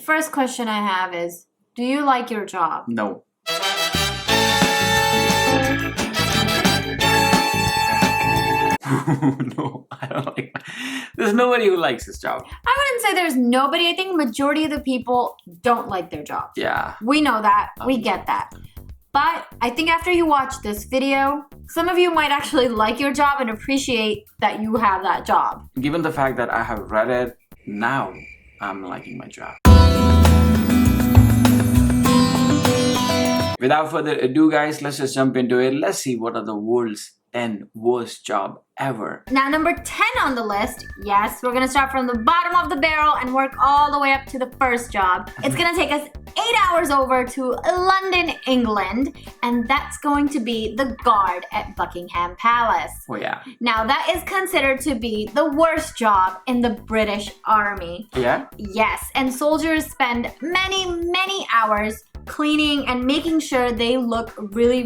first question I have is, do you like your job? No. No, I don't like it. There's nobody who likes his job. I wouldn't say there's nobody. I think majority of the people don't like their job. Yeah. We know that. We get that. But I think after you watch this video, some of you might actually like your job and appreciate that you have that job. Given the fact that I have read it, now I'm liking my job. Without further ado, guys, let's just jump into it. Let's see what are the world's 10 worst job ever. Now, number 10 on the list, yes, we're gonna start from the bottom of the barrel and work all the way up to the first job. It's gonna take us 8 hours over to London, England, and that's going to be the guard at Buckingham Palace. Oh yeah. Now, that is considered to be the worst job in the British Army. Yeah? Yes, and soldiers spend many hours cleaning and making sure they look really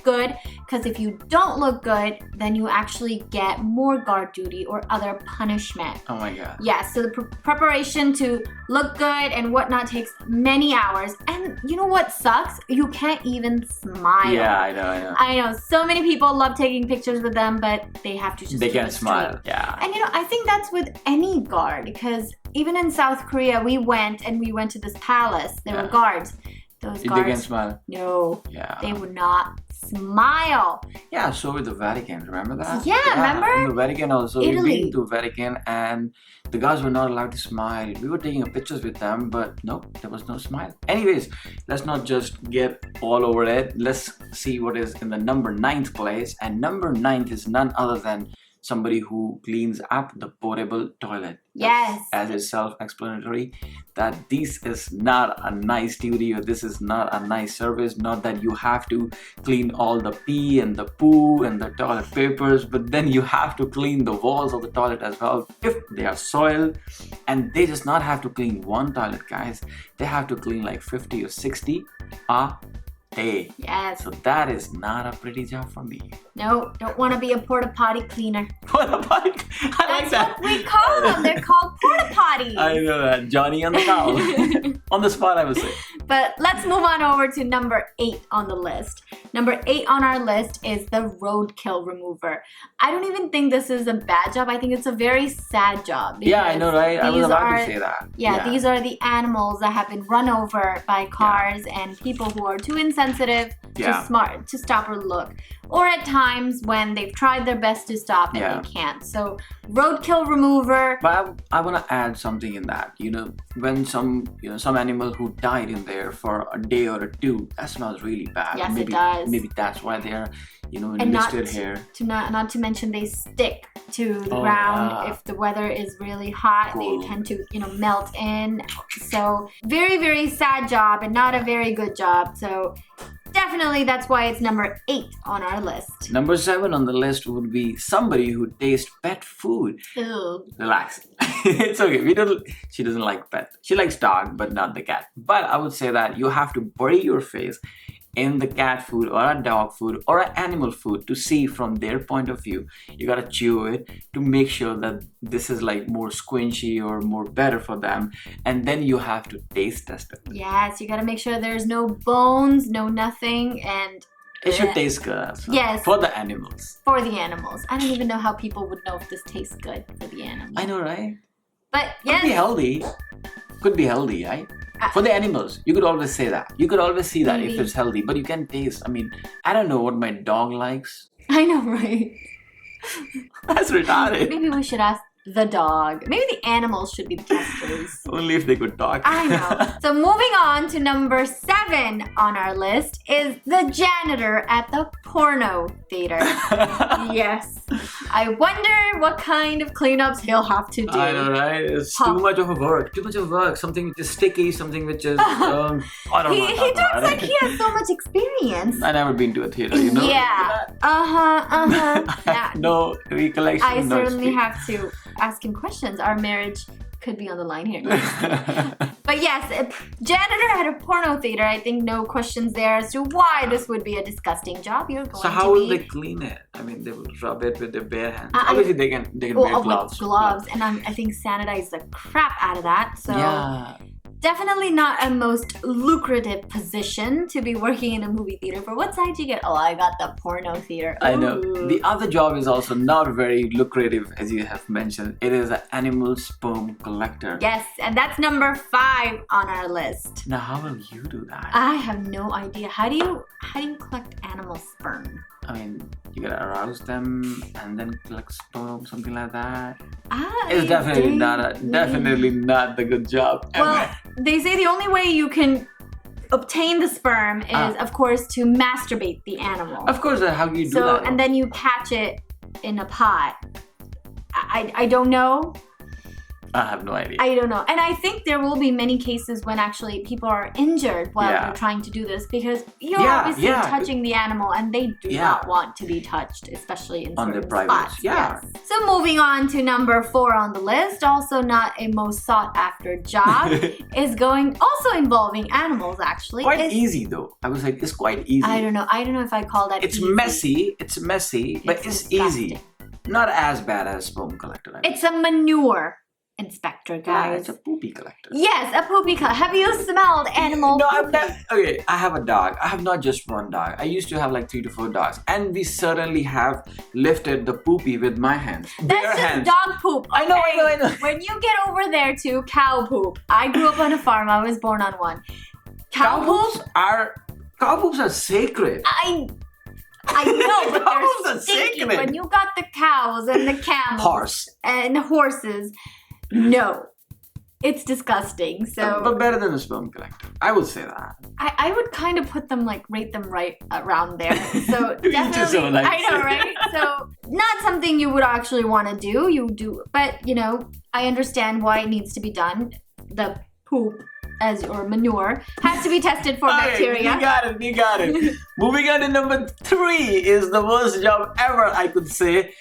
good, because if you don't look good, then you actually get more guard duty or other punishment. Oh my god. Yes, so the preparation to look good and whatnot takes many hours. And you know what sucks? You can't even smile. Yeah, I know. I know, so many people love taking pictures with them, but they have to just They keep can't it smile. straight. Yeah. And you know, I think that's with any guard, because even in South Korea, we went to this palace. There were guards. Those They guards, can smile. no, Yeah. they would not smile. Yeah, so with the Vatican, remember that? Yeah, remember? In the Vatican also. Italy. We've been to Vatican and the guys were not allowed to smile. We were taking pictures with them, but no, there was no smile. Anyways, let's not just get all over it. Let's see what is in the number 9th place. And number 9th is none other than somebody who cleans up the portable toilet. Yes. As is self-explanatory, that this is not a nice duty or this is not a nice service. Not that you have to clean all the pee and the poo and the toilet papers, but then you have to clean the walls of the toilet as well if they are soiled. And they just not have to clean one toilet, guys. They have to clean like 50 or 60 a day. Yes. So that is not a pretty job for me. No, don't want to be a porta potty cleaner. Porta potty. I like That's that. what we call them. They're called porta potties. I know that. Johnny on the cow. On the spot, I would say. But let's move on over to number 8 on the list. Number 8 on our list is the Roadkill Remover. I don't even think this is a bad job. I think it's a very sad job. Yeah, I know, right? I was these about are- to say that. Yeah, these are the animals that have been run over by cars and people who are too insensitive to stop or look. Or at times when they've tried their best to stop and they can't. So Roadkill Remover. But I want to add something in that. You know, when some animal who died in there for a day or two, that smells really bad. Yes, maybe, it does. Maybe that's why they're, And enlisted here. Not to mention they stick to the ground. Yeah. If the weather is really hot, Cool. they tend to, melt in. So very sad job and not a very good job. So definitely that's why it's number 8 on our list. Number 7 on the list would be somebody who tastes pet food. Ew. Relax. It's okay. She doesn't like pet. She likes dog, but not the cat. But I would say that you have to bury your face in the cat food or a dog food or an animal food to see from their point of view. You gotta chew it to make sure that this is like more squinchy or more better for them, and then you have to taste test it. Yes, you gotta make sure there's no bones, no nothing, and It should taste good. So, yes. For the animals. For the animals. I don't even know how people would know if this tastes good for the animals. I know, right? But Could yes. be healthy. Could be healthy, right? For the animals, you could always say that. You could always see that Maybe. if it's healthy, but you can taste. I mean, I don't know what my dog likes. I know, right? That's retarded. Maybe we should ask the dog. Maybe the animals should be the testers. Only if they could talk. I know. So moving on to number 7 on our list is the janitor at the porno theater. Yes. I wonder what kind of cleanups he'll have to do. I know, right? It's too much of a work. Too much of work. Something which is sticky, something which is, I don't know. He talks like he has so much experience. I've never been to a theater, you know? Yeah. Yeah. No recollection. I no certainly experience. have to ask him questions. Our marriage could be on the line here. But yes, janitor at a porno theater, I think no questions there as to why this would be a disgusting job. You're going So how to will be... they clean it? I mean, they will rub it with their bare hands. Obviously, they can wear gloves. With gloves. And I think sanitize the crap out of that. So yeah. Definitely not a most lucrative position to be working in a movie theater. For what side do you get? Oh, I got the porno theater. I know. Ooh. The other job is also not very lucrative, as you have mentioned. It is an animal sperm collector. Yes, and that's number 5 on our list. Now, how will you do that? I have no idea. How do you collect animal sperm? I mean, you gotta arouse them and then collect sperm, something like that. It's definitely not the good job ever. Well, they say the only way you can obtain the sperm is, of course, to masturbate the animal. Of course, how do you do that? And then you catch it in a pot. I don't know. I have no idea. I don't know. And I think there will be many cases when actually people are injured while they're trying to do this because you're obviously touching the animal and they do not want to be touched, especially in certain spots. Yeah. Yes. So moving on to number 4 on the list, also not a most sought after job, is also involving animals actually. Quite easy though. I was like, it's quite easy. I don't know if I call that It's easy. messy, but it's easy. Not as bad as sperm collector. It's a manure inspector, guys. Yeah, it's a poopy collector. Yes, a poopy collector. Have you smelled animal No, poopy? I've never. Okay, I have a dog. I have not just one dog. I used to have like 3 to 4 dogs, and we certainly have lifted the poopy with my hands. That's just dog poop. I know. When you get over there to cow poop, I grew up on a farm. I was born on one. Cow poops are sacred. I know, but Cows they're are stinky. sacred. When you got the cows and the camels and horses, no, it's disgusting. So, but better than a sperm collector, I would say that. I would kind of put them rate them right around there. So Each his definitely, own, I know, right? So not something you would actually want to do. You do, but I understand why it needs to be done. The poop or manure has to be tested for bacteria. We got it. Moving on to number 3 is the worst job ever, I could say.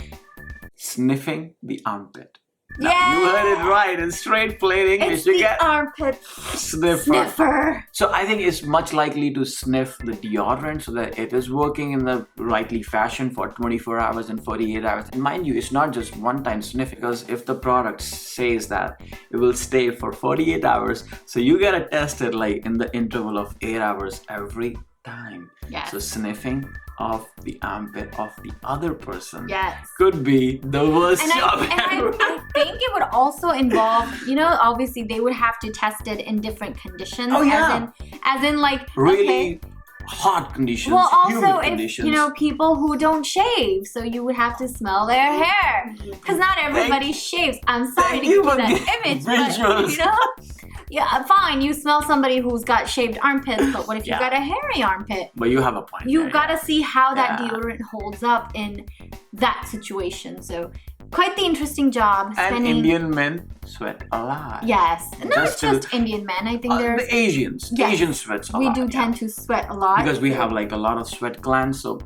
Sniffing the armpit. Now, you heard it right in straight plain English. It's the armpit sniffer. So I think it's much likely to sniff the deodorant so that it is working in the rightly fashion for 24 hours and 48 hours. And mind you, it's not just one-time sniff because if the product says that it will stay for 48 hours, so you gotta test it in the interval of 8 hours every time. Yes. So sniffing of the armpit of the other person yes. could be the worst job ever. I think it would also involve, obviously they would have to test it in different conditions. Oh, yeah. As in really hot conditions, well, also humid if, conditions. people who don't shave, so you would have to smell their hair. Because not everybody shaves. I'm sorry to give you that image, visuals. but, yeah, fine, you smell somebody who's got shaved armpits, but what if you got a hairy armpit? But you have a point. You gotta see how that deodorant holds up in that situation. So, quite the interesting job. And Indian men sweat a lot. Yes. Not just Indian men. I think there's... The Asians. Yes. Asian sweats a lot. We do tend to sweat a lot. Because we have a lot of sweat glands, so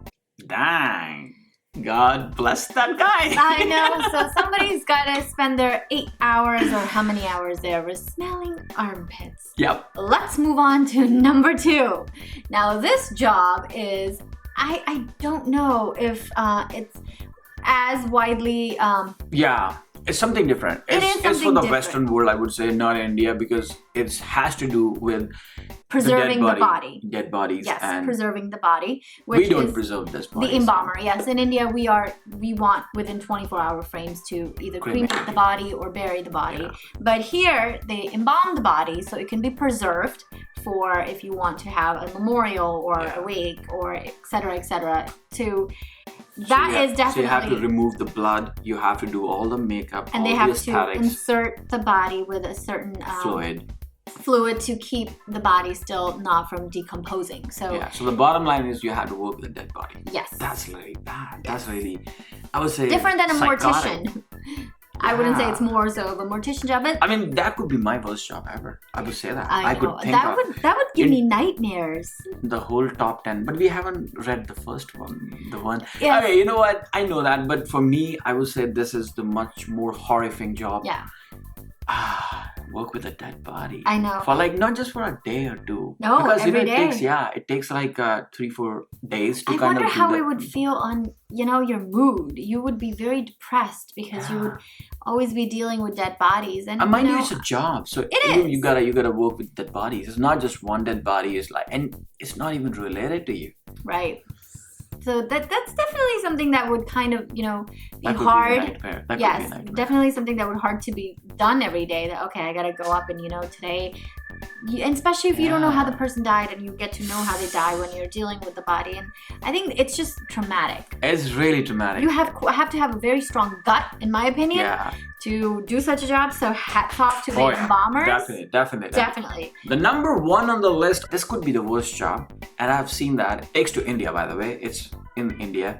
dang. God bless that guy. I know. So somebody's got to spend their 8 hours or how many hours there with smelling armpits. Yep. Let's move on to number 2. Now this job is, I don't know if it's as widely... yeah. It's something different. It's for the Western world, I would say, not India, because it has to do with preserving the body. Dead bodies. Yes, and preserving the body. We don't preserve this body. The embalmer, yes. In India, we want within 24-hour frames to either cremate the body or bury the body. Yeah. But here, they embalm the body so it can be preserved for if you want to have a memorial or a wake or et cetera, to... That is definitely... So you have to remove the blood, you have to do all the makeup, and they have to insert the body with a certain fluid to keep the body still not from decomposing. So the bottom line is you have to work with a dead body. Yes. That's really bad. That's really, I would say, different than a psychotic. Mortician. I wouldn't say it's more so of a mortician job, but I mean that could be my worst job ever. I would say that. I could think that would give me nightmares. The whole top 10, but we haven't read the first one. The one. Yes. Okay, you know what? I know that, but for me, I would say this is the much more horrifying job. Yeah. work with a dead body. I know. For like not just for a day or two. No, because every day. It takes like 3-4 days to I kind wonder of do how that. it would feel on, your mood. You would be very depressed because you would always be dealing with dead bodies. And mind you, it's a job, so you gotta work with dead bodies. It's not just one dead body. It's like, and it's not even related to you. Right. So that's definitely something that would kind of, be That could hard. be a nightmare. That Yes, could be a nightmare. definitely something that would hard to be done every day. That okay, I gotta go up and today, and especially if you don't know how the person died and you get to know how they die when you're dealing with the body. And I think it's just traumatic. It's really traumatic. You have to have a very strong gut, in my opinion, to do such a job. So hats off to the embalmers. Definitely. The number one on the list, this could be the worst job, and I've seen that. It takes to India, by the way. It's in India.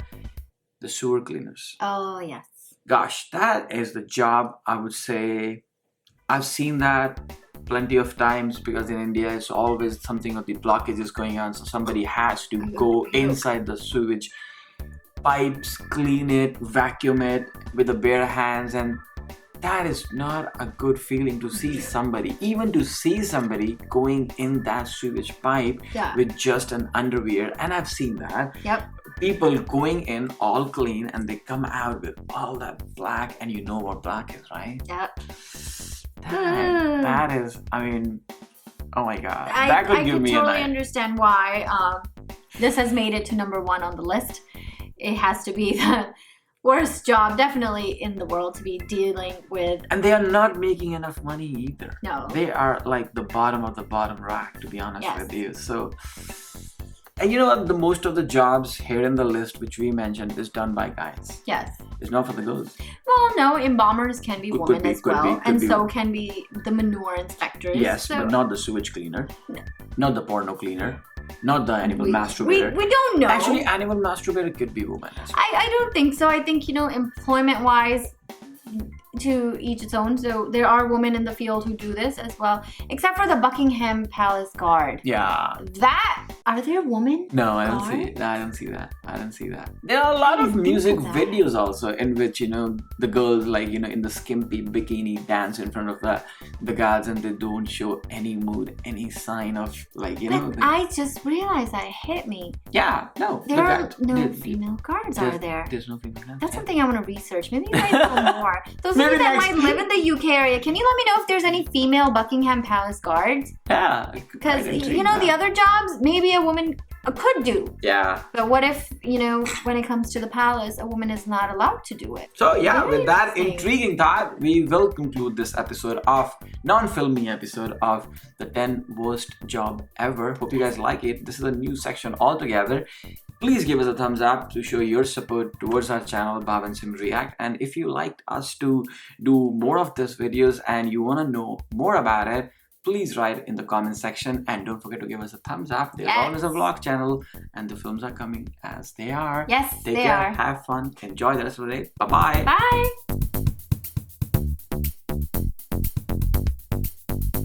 The sewer cleaners. Oh, yes. Gosh, that is the job, I would say. I've seen that plenty of times because in India it's always something of the blockages going on, so somebody has to go inside the sewage pipes, clean it, vacuum it with the bare hands, and that is not a good feeling to see somebody, even to see somebody going in that sewage pipe with just an underwear. And I've seen that. Yep. People going in all clean and they come out with all that black, and you know what black is, right? Yep. That is, I mean, oh my God. That could give me a night. I totally understand why this has made it to number one on the list. It has to be the worst job definitely in the world to be dealing with. And they are not making enough money either. No. They are like the bottom of the bottom rack, to be honest with you. So, and you know what? The most of the jobs here in the list, which we mentioned, is done by guys. Yes. It's not for the girls. Well, no, embalmers can be women as well. And so be. Can be the manure inspectors. Yes, so. but not the sewage cleaner. No. Not the porno cleaner. Not the animal masturbator. We don't know. Actually, animal masturbator could be women as well. I don't think so. I think, employment-wise, to each its own. So there are women in the field who do this as well, except for the Buckingham Palace guard. Yeah. Are there women? No, I don't see it. I don't see that. There are a lot of music videos also in which, the girls in the skimpy bikini dance in front of the guards, and they don't show any mood, any sign of I just realized that it hit me. Yeah, no. There are no female guards, are there? There's no female guards. That's something I want to research. Maybe I know more. Those of you that might live in the UK area, can you let me know if there's any female Buckingham Palace guards? Yeah. Because, the other jobs, maybe a woman could do. Yeah. But what if, when it comes to the palace, a woman is not allowed to do it? So, with that intriguing thought, we will conclude this non-filming episode of the 10 worst job ever. Hope you guys like it. This is a new section altogether. Please give us a thumbs up to show your support towards our channel, Bhav Sim React. And if you liked us to do more of these videos and you want to know more about it, please write in the comment section, and don't forget to give us a thumbs up. There's always a vlog channel, and the films are coming as they are. Yes, Take care, have fun, enjoy the rest of the day. Bye-bye. Bye.